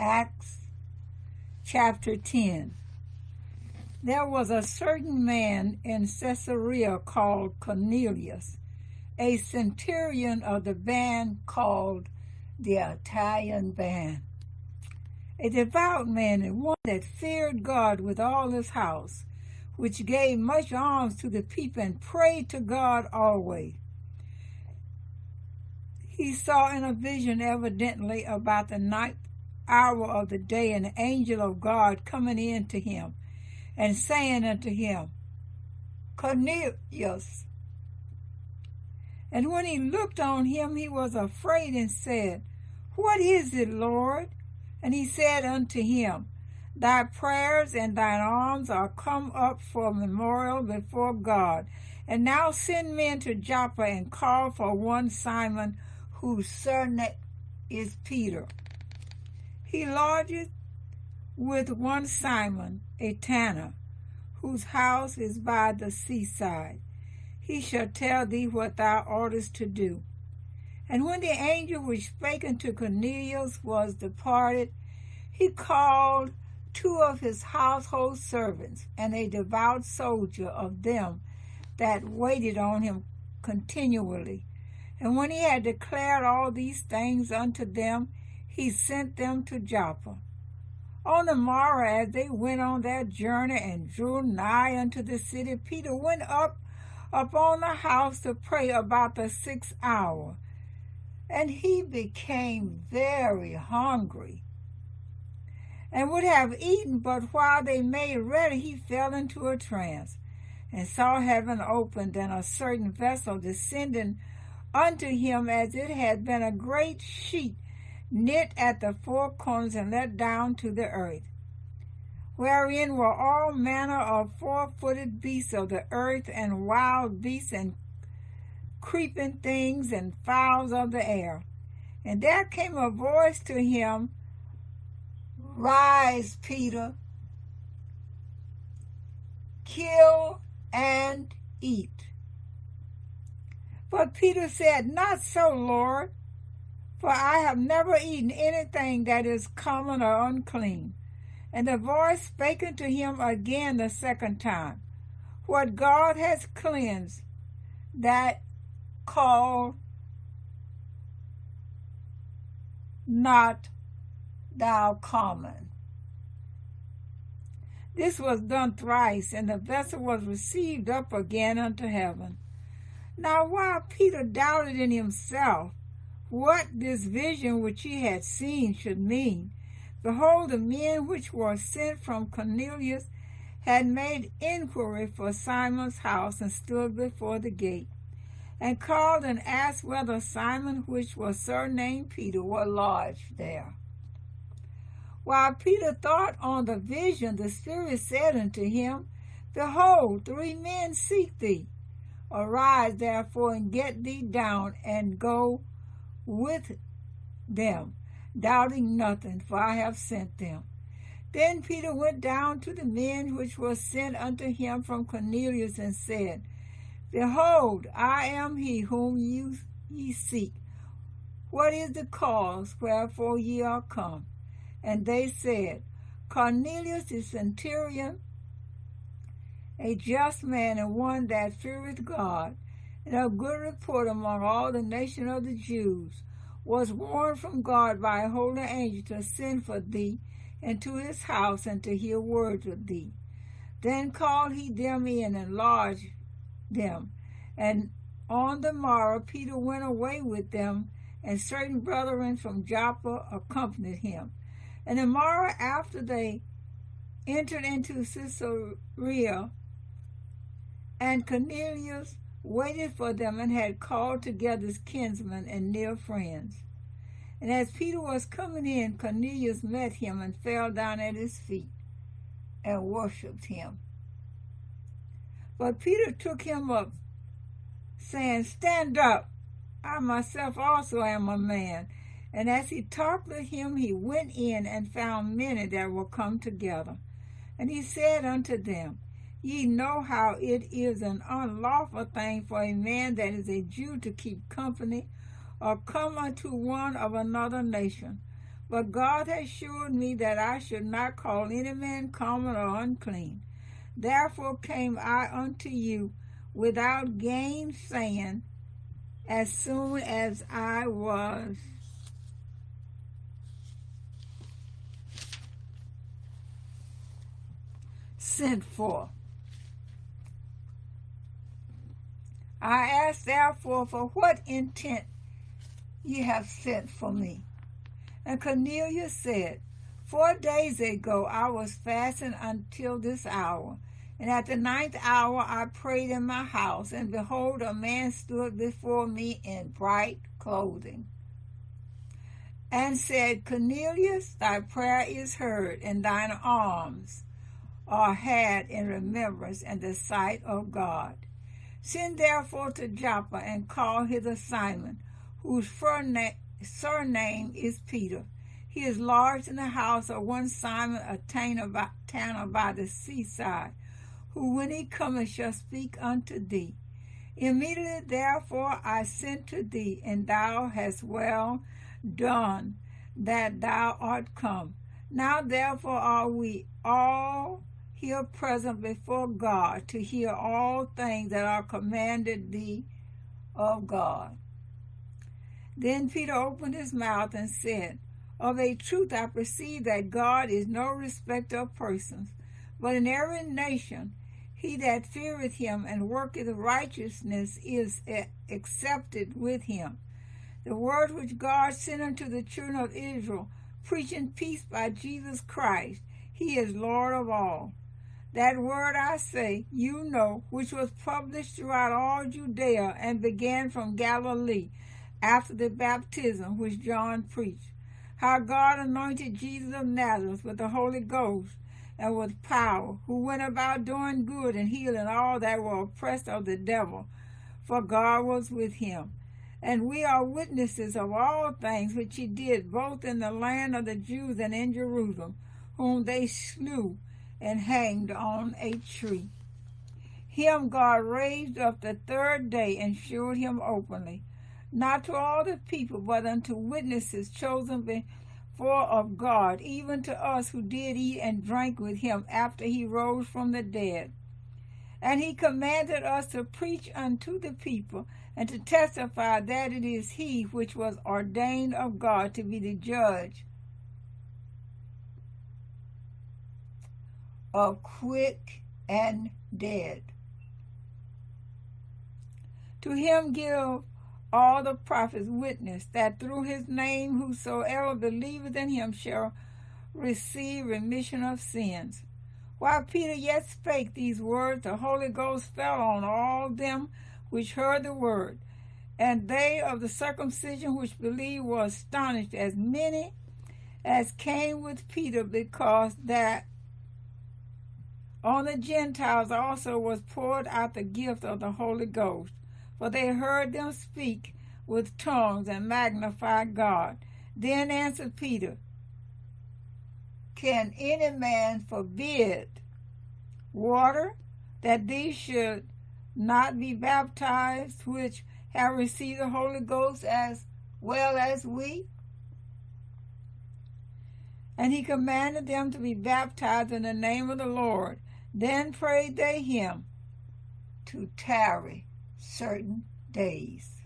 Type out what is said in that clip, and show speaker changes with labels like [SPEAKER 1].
[SPEAKER 1] Acts chapter 10. There was a certain man in Caesarea called Cornelius, a centurion of the band called the Italian band, a devout man and one that feared God with all his house, which gave much alms to the people and prayed to God always. He saw in a vision evidently about the ninth hour of the day an angel of God coming in to him and saying unto him, Cornelius. And when he looked on him, he was afraid and said, What is it, Lord? And he said unto him, Thy prayers and thine alms are come up for memorial before God. And now send men to Joppa and call for one Simon, whose surname is Peter. He lodgeth with one Simon, a tanner, whose house is by the seaside. He shall tell thee what thou oughtest to do. And when the angel which spake unto Cornelius was departed, he called two of his household servants and a devout soldier of them that waited on him continually. And when he had declared all these things unto them, he sent them to Joppa. On the morrow, as they went on their journey and drew nigh unto the city, Peter went up upon the house to pray about the 6th hour. And he became very hungry, and would have eaten, but while they made ready, he fell into a trance, and saw heaven opened, and a certain vessel descending unto him, as it had been a great sheet knit at the four corners and let down to the earth, wherein were all manner of four-footed beasts of the earth, and wild beasts, and creeping things, and fowls of the air. And there came a voice to him, Rise, Peter, kill and eat. But Peter said, Not so, Lord, for I have never eaten anything that is common or unclean. And the voice spake unto him again the second time, What God has cleansed, that call not thou common. This was done thrice, and the vessel was received up again unto heaven. Now while Peter doubted in himself what this vision which he had seen should mean, behold, the men which were sent from Cornelius had made inquiry for Simon's house, and stood before the gate, and called and asked whether Simon, which was surnamed Peter, were lodged there. While Peter thought on the vision, the Spirit said unto him, Behold, 3 men seek thee. Arise therefore, and get thee down, and go with them, doubting nothing, for I have sent them. Then Peter went down to the men which were sent unto him from Cornelius, and said, Behold, I am he whom ye seek. What is the cause wherefore ye are come? And they said, Cornelius the centurion, a just man, and one that feareth God, and of good report among all the nation of the Jews, was warned from God by a holy angel to send for thee into his house, and to hear words of thee. Then called he them in, and lodged them. And on the morrow Peter went away with them, and certain brethren from Joppa accompanied him. And the morrow after they entered into Caesarea, and Cornelius waited for them, and had called together his kinsmen and near friends. And as Peter was coming in, Cornelius met him, and fell down at his feet, and worshipped him. But Peter took him up, saying, Stand up, I myself also am a man. And as he talked with him, he went in, and found many that were come together. And he said unto them, Ye know how it is an unlawful thing for a man that is a Jew to keep company, or come unto one of another nation. But God has assured me that I should not call any man common or unclean. Therefore came I unto you without gainsaying, as soon as I was sent for. I ask therefore, for what intent ye have sent for me? And Cornelius said, 4 days ago I was fasting until this hour, and at the 9th hour I prayed in my house, and behold, a man stood before me in bright clothing, and said, Cornelius, thy prayer is heard, and thine alms are had in remembrance in the sight of God. Send therefore to Joppa, and call hither Simon, whose surname is Peter. He is lodged in the house of one Simon, a tanner by the seaside, who when he cometh shall speak unto thee. Immediately therefore I sent to thee, and thou hast well done that thou art come. Now therefore are we all here present before God, to hear all things that are commanded thee of God. Then Peter opened his mouth and said, Of a truth I perceive that God is no respecter of persons, but in every nation he that feareth him and worketh righteousness is accepted with him. The word which God sent unto the children of Israel, preaching peace by Jesus Christ, he is Lord of all. That word I say, you know, which was published throughout all Judea, and began from Galilee, after the baptism which John preached, how God anointed Jesus of Nazareth with the Holy Ghost and with power, who went about doing good and healing all that were oppressed of the devil, for God was with him. And we are witnesses of all things which he did, both in the land of the Jews and in Jerusalem, whom they slew and hanged on a tree. Him God raised up the 3rd day and showed him openly, not to all the people, but unto witnesses chosen before of God, even to us who did eat and drank with him after he rose from the dead. And he commanded us to preach unto the people, and to testify that it is he which was ordained of God to be the judge of quick and dead. To him give all the prophets witness that through his name whosoever believeth in him shall receive remission of sins. While Peter yet spake these words, the Holy Ghost fell on all them which heard the word, and they of the circumcision which believed were astonished, as many as came with Peter, because that on the Gentiles also was poured out the gift of the Holy Ghost. For they heard them speak with tongues and magnify God. Then answered Peter, Can any man forbid water, that these should not be baptized, which have received the Holy Ghost as well as we? And he commanded them to be baptized in the name of the Lord. Then prayed they him to tarry certain days.